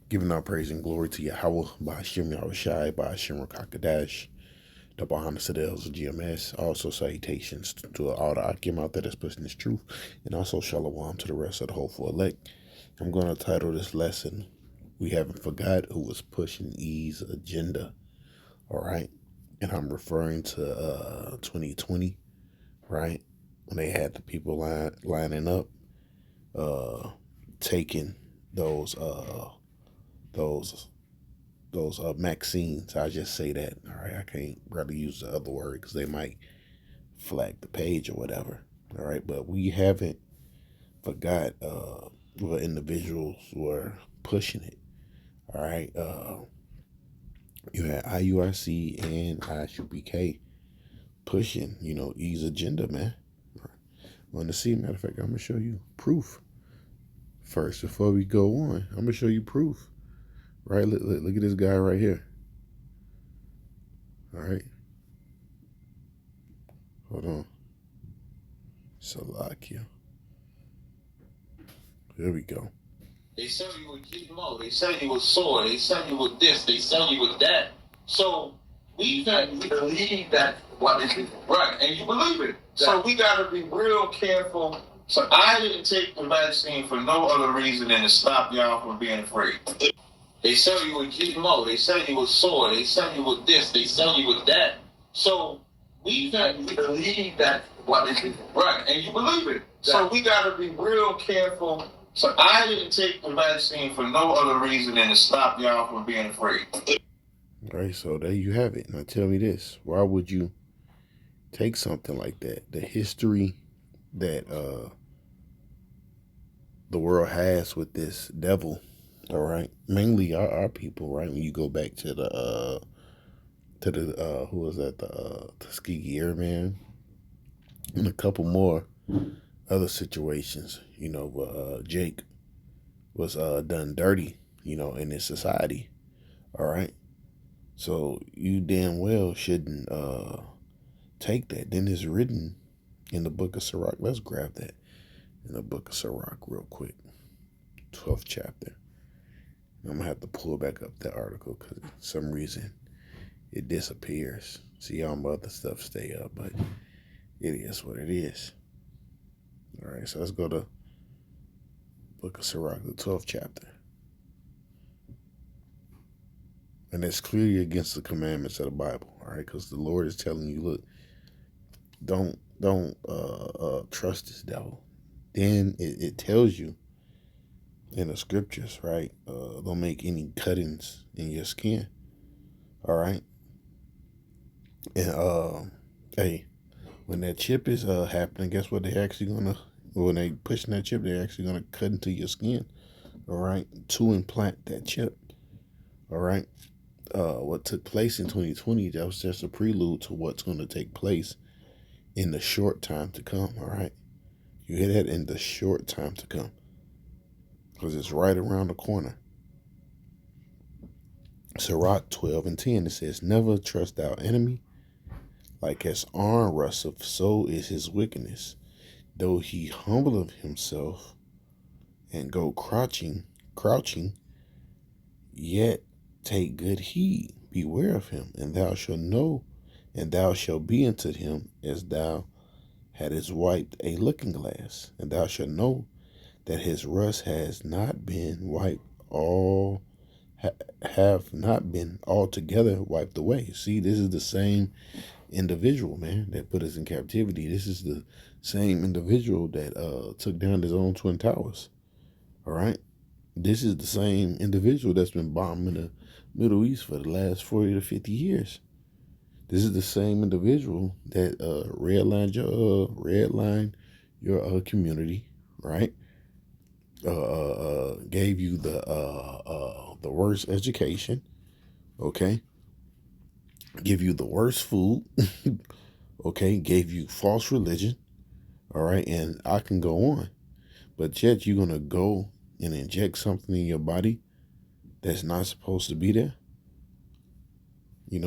Giving our praise and glory to Yahweh, Ba'ashem Yahushai, Ba'ashem Rakakadash, the Bahana Sadels of GMS. Also salutations to all the Akim out there that's pushing this truth. And also Shalom to the rest of the hopeful elect. I'm going to title this lesson, We Haven't Forgot Who Was Pushing E's Agenda. All right. And I'm referring to 2020, right? When they had the people lining up, taking those Maxines. I just say that. All right, I can't really use the other word because they might flag the page or whatever. All right, but we haven't forgot what individuals were pushing it. All right, you had IURC and ISUPK pushing, E's agenda, man. Want to see? Matter of fact, I'm gonna show you proof first before we go on. I'm gonna show you proof. Right, look at this guy right here. All right. Hold on. Salakia. There we go. They sell you with GMO. They sell you with soy. They sell you with this. They sell you with that. So we believe that what is right, and you believe it. So we got to be real careful. So I didn't take the vaccine for no other reason than to stop y'all from being afraid. They sell you with GMO. They sell you with soy. They sell you with this. They sell you with that. So we believe that what is right, and you believe it. So we got to be real careful. So I didn't take the vaccine for no other reason than to stop y'all from being afraid. All right, so there you have it. Now tell me this: why would you take something like that? The history that the world has with this devil. All right, mainly our people. Right, when you go back to the who was that, the Tuskegee Airman, and a couple more other situations. Jake was done dirty. In this society. All right. So you damn well shouldn't take that. Then it's written in the book of Sirach. Let's grab that in the book of Sirach real quick. 12th chapter. I'm going to have to pull back up that article because for some reason it disappears. See, all my other stuff stay up, but it is what it is. All right, so let's go to book of Sirach, the 12th chapter. And it's clearly against the commandments of the Bible, all right? Because the Lord is telling you, look, don't trust this devil. Then it tells you in the scriptures, right? Don't make any cuttings in your skin, all right? And hey, when that chip is happening, guess what? When they pushing that chip, they're actually gonna cut into your skin, all right, to implant that chip, all right. What took place in 2020, that was just a prelude to what's going to take place in the short time to come, all right? You hear that? In the short time to come. Because it's right around the corner. Sirach 12:10, it says, never trust our enemy. Like as arm rusteth, so is his wickedness. Though he humble himself and go crouching, yet take good heed, beware of him, and thou shalt know, and thou shalt be unto him as thou hadst wiped a looking glass, and thou shalt know that his rust has not been wiped have not been altogether wiped away. See, this is the same individual, man, that put us in captivity. This is the same individual that took down his own Twin Towers. All right. This is the same individual that's been bombing the Middle East for the last 40 to 50 years. This is the same individual that redlined your community, right? Gave you the worst education, okay? Give you the worst food, okay? Gave you false religion, all right? And I can go on, but yet you're gonna go and inject something in your body that's not supposed to be there.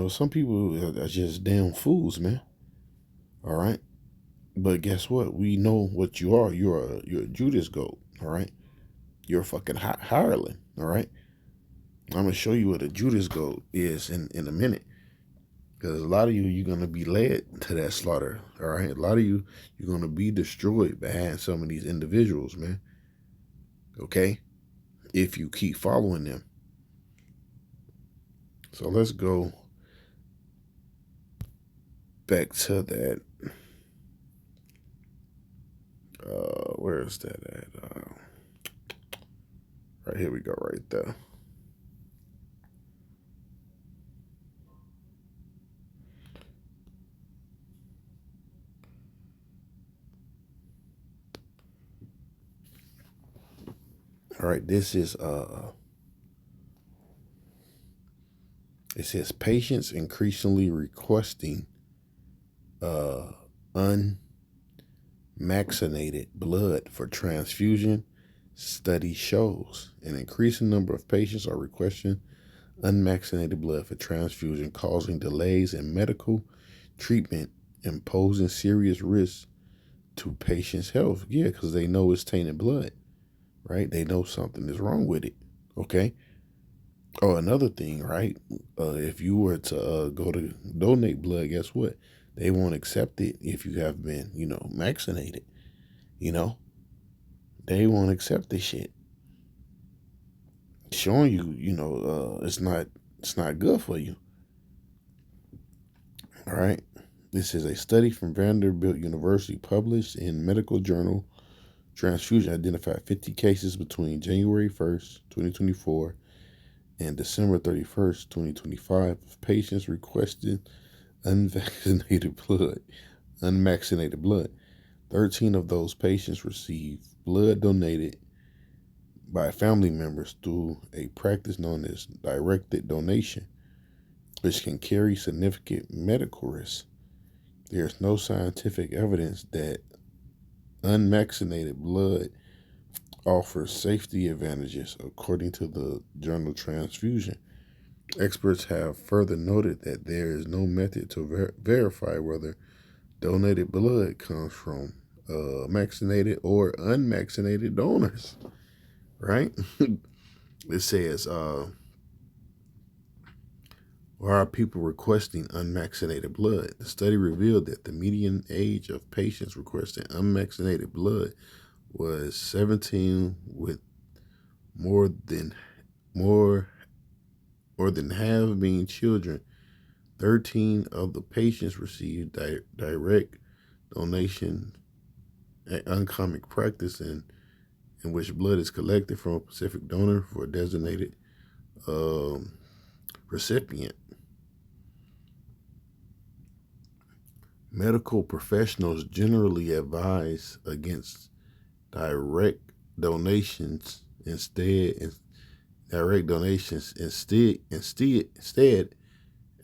Some people are just damn fools, man. All right. But guess what? We know what you are. You're a Judas goat. All right. You're a fucking hireling. All right. I'm gonna show you what a Judas goat is in a minute. Because a lot of you're gonna be led to that slaughter. All right, a lot of you're gonna be destroyed behind some of these individuals, man. Okay, if you keep following them. So let's go back to that. Where is that at? Right here we go, right there. All right, this is it says patients increasingly requesting unvaccinated blood for transfusion. Study shows an increasing number of patients are requesting unvaccinated blood for transfusion, causing delays in medical treatment and posing serious risks to patients' health. Yeah, because they know it's tainted blood, right? They know something is wrong with it. Okay. Oh, another thing, right? If you were to go to donate blood, guess what? They won't accept it if you have been, vaccinated. They won't accept this shit. Showing you, it's not good for you. All right. This is a study from Vanderbilt University published in Medical Journal. Transfusion identified 50 cases between January 1st, 2024 and December 31st, 2025 of patients requesting unvaccinated blood. 13 of those patients received blood donated by family members through a practice known as directed donation, which can carry significant medical risks. There is no scientific evidence that unvaccinated blood offers safety advantages, according to the journal Transfusion. Experts have further noted that there is no method to verify whether donated blood comes from vaccinated or unvaccinated donors, right? It says, why are people requesting unvaccinated blood? The study revealed that the median age of patients requesting unvaccinated blood was 17, with more than half being children. 13 of the patients received direct donation, an uncommon practice in which blood is collected from a specific donor for a designated recipient. Medical professionals generally advise against direct donations instead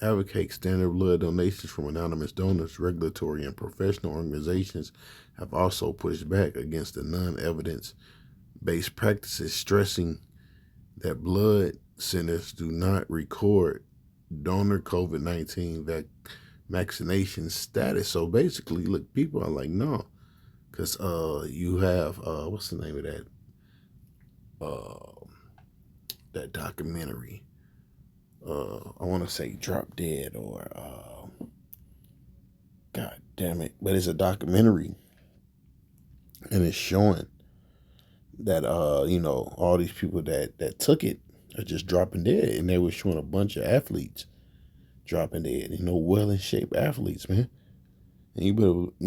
advocate standard blood donations from anonymous donors. Regulatory and professional organizations have also pushed back against the non-evidence-based practices, stressing that blood centers do not record donor COVID-19 vaccination status. So basically, look, people are like, no, because you have what's the name of that documentary? I want to say Drop Dead or God damn it, but it's a documentary, and it's showing that all these people that took it are just dropping dead, and they were showing a bunch of athletes dropping dead, well in shape athletes, man. And you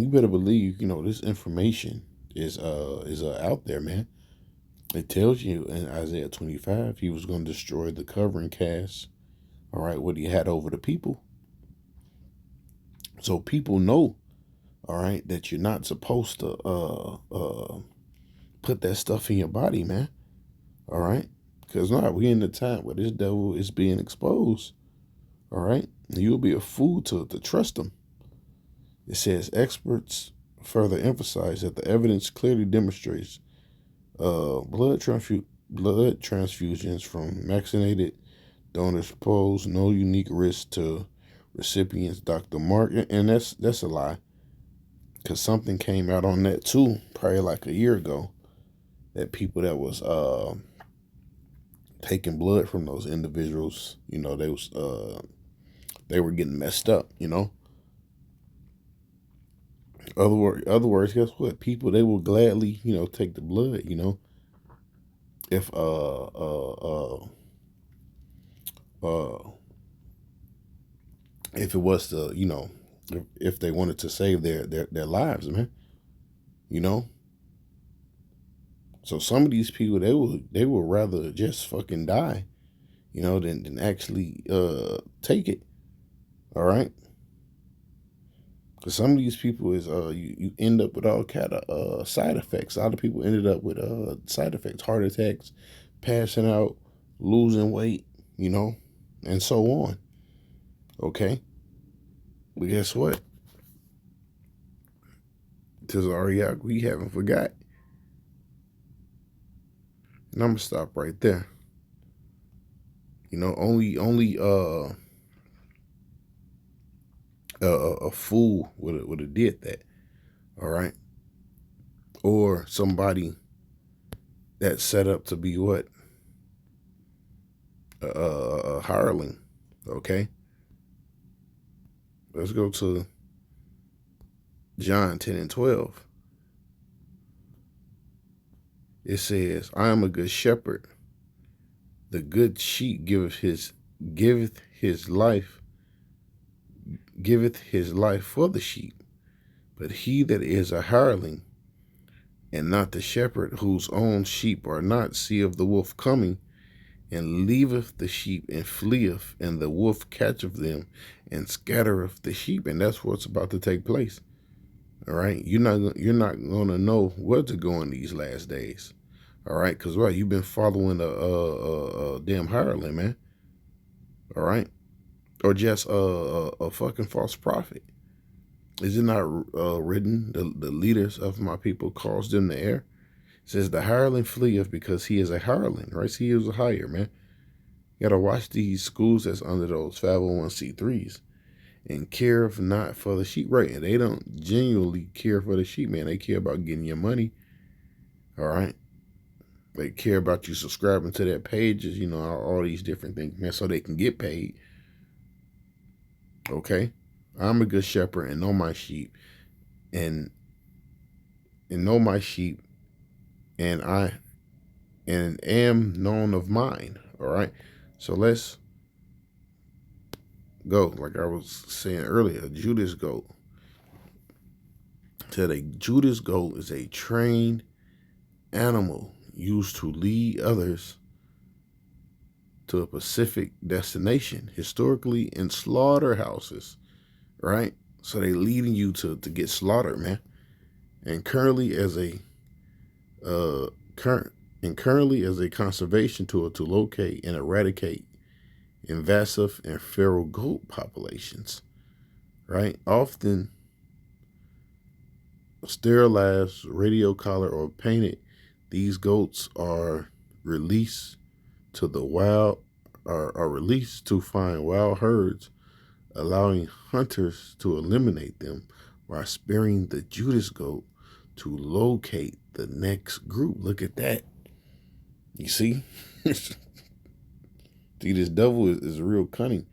better believe, this information is out there, man. It tells you in Isaiah 25 he was going to destroy the covering cast, all right, what he had over the people. So people know, all right, that you're not supposed to put that stuff in your body, man. All right, because we in the time where this devil is being exposed. All right, you'll be a fool to trust him. It says experts further emphasize that the evidence clearly demonstrates blood transfusions from vaccinated donors pose no unique risk to recipients. Dr. Mark, and that's a lie, because something came out on that too, probably like a year ago, that people that was taking blood from those individuals, they were getting messed up, Other words, guess what? People, they will gladly, take the blood, if uh if it was to, if they wanted to save their lives, man, you know. So some of these people, they will rather just fucking die, than actually take it. All right. Because some of these people is you end up with all kind of side effects. A lot of people ended up with side effects, heart attacks, passing out, losing weight, and so on. Okay. But guess what? Tazariak, we haven't forgot. And I'm gonna stop right there. Only a fool would have did that. All right. Or somebody that's set up to be what? A hireling. Okay. Let's go to John 10 and 12. It says, I am a good shepherd. The good sheep giveth his life for the sheep. But he that is a hireling, and not the shepherd, whose own sheep are not, seeth the wolf coming, and leaveth the sheep, and fleeth, and the wolf catcheth them, and scattereth the sheep. And that's what's about to take place. All right, you're not gonna know where to go in these last days. All right, because you've been following a damn hireling, man. All right, or just a fucking false prophet. Is it not written? The leaders of my people cause them to err. It says the hireling fleeth because he is a hireling, right? So he is a hire, man. You gotta watch these schools that's under those 501c3s and care not for the sheep, right? And they don't genuinely care for the sheep, man. They care about getting your money. All right. They care about you subscribing to their pages, all these different things, man, so they can get paid. Okay. I'm a good shepherd and know my sheep, and know my sheep, and I am known of mine. All right. So let's go. Like I was saying earlier, Judas goat. Said a Judas goat is a trained animal used to lead others to a specific destination, historically in slaughterhouses, right? So they leading you to get slaughtered, man. And currently as a conservation tool to locate and eradicate invasive and feral goat populations, right? Often sterilized, radio collared, or painted, these goats are released to the wild, are released to find wild herds, allowing hunters to eliminate them while sparing the Judas goat to locate the next group. Look at that. You see? See, this devil is real cunning.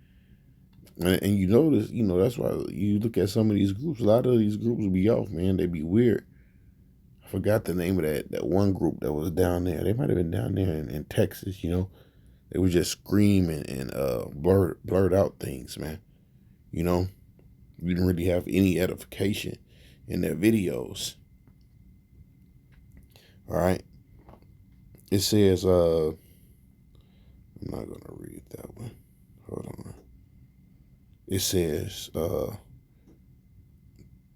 And you notice, that's why you look at some of these groups, a lot of these groups be off, man. They be weird. I forgot the name of that one group that was down there. They might have been down there in Texas, They would just scream and blurt out things, man. We didn't really have any edification in their videos. All right. It says, I'm not going to read that one. Hold on. It says,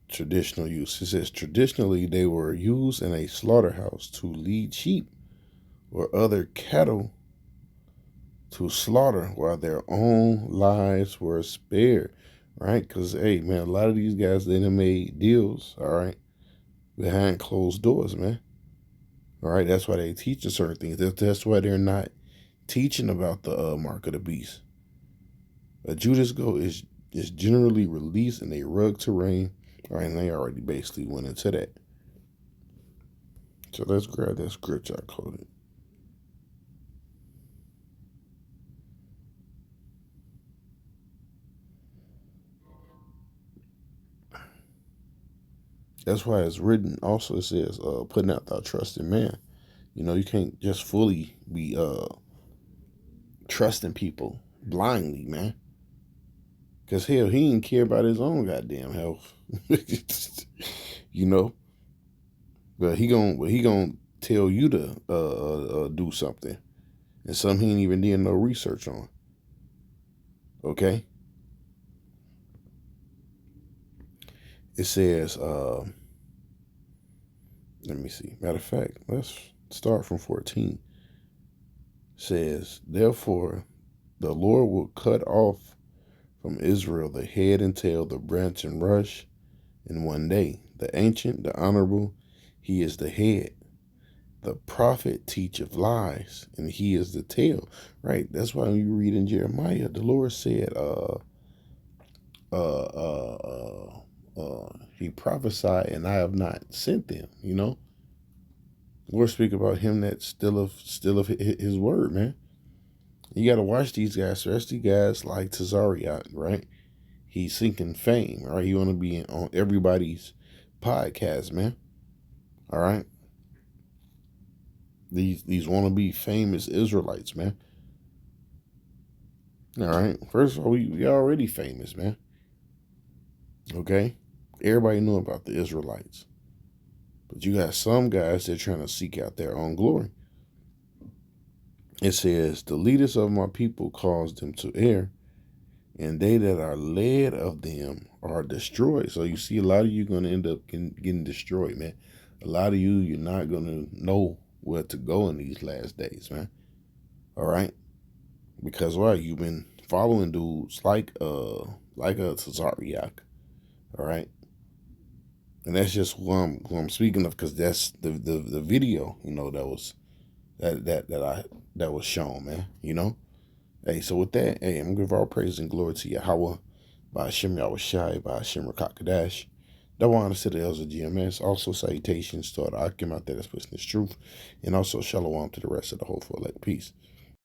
traditional use. It says, traditionally, they were used in a slaughterhouse to lead sheep or other cattle to slaughter while their own lives were spared, right? Because, hey, man, a lot of these guys, they done made deals, all right, behind closed doors, man. All right, that's why they teach us certain things. That's why they're not teaching about the mark of the beast. A Judas goat is generally released in a rugged terrain. All right, and they already basically went into that. So let's grab that scripture I quoted. That's why it's written. Also, it says, putting out thy trust in man. You know, you can't just fully be trusting people blindly, man. Cause hell, he didn't care about his own goddamn health. You know, but he gonna tell you to do something, and something he ain't even did no research on. Okay, it says, let me see. Matter of fact, let's start from 14. It says, therefore, the Lord will cut off from Israel the head and tail, the branch and rush, in one day. The ancient, the honorable, he is the head. The prophet teacheth lies, and he is the tail. Right. That's why when you read in Jeremiah, the Lord said, he prophesied, and I have not sent them. You know, Lord speak about him that's still of his word, man. You got to watch these guys, especially guys like Tazariak, right? He's seeking fame, right? He want to be on everybody's podcast, man. All right. These want to be famous Israelites, man. All right. First of all, we already famous, man. Okay. Everybody knew about the Israelites, but you got some guys that are trying to seek out their own glory. It says, the leaders of my people caused them to err, and they that are led of them are destroyed. So you see, a lot of you going to end up getting destroyed, man. A lot of you're not going to know where to go in these last days, man. All right, because why? You've been following dudes like a Tazariak, all right, and that's just who I'm speaking of, because that's the video, you know, that was that was shown, man. You know, hey, so with that, hey, I'm gonna give all praise and glory to Yahweh, by Hashem Yahushai, by Hashem Rakakadash. Double honor to the elders of GMS. Also salutations to all the Akim out there that's pushing this truth, and also shalom to the rest of the whole full elect. Peace.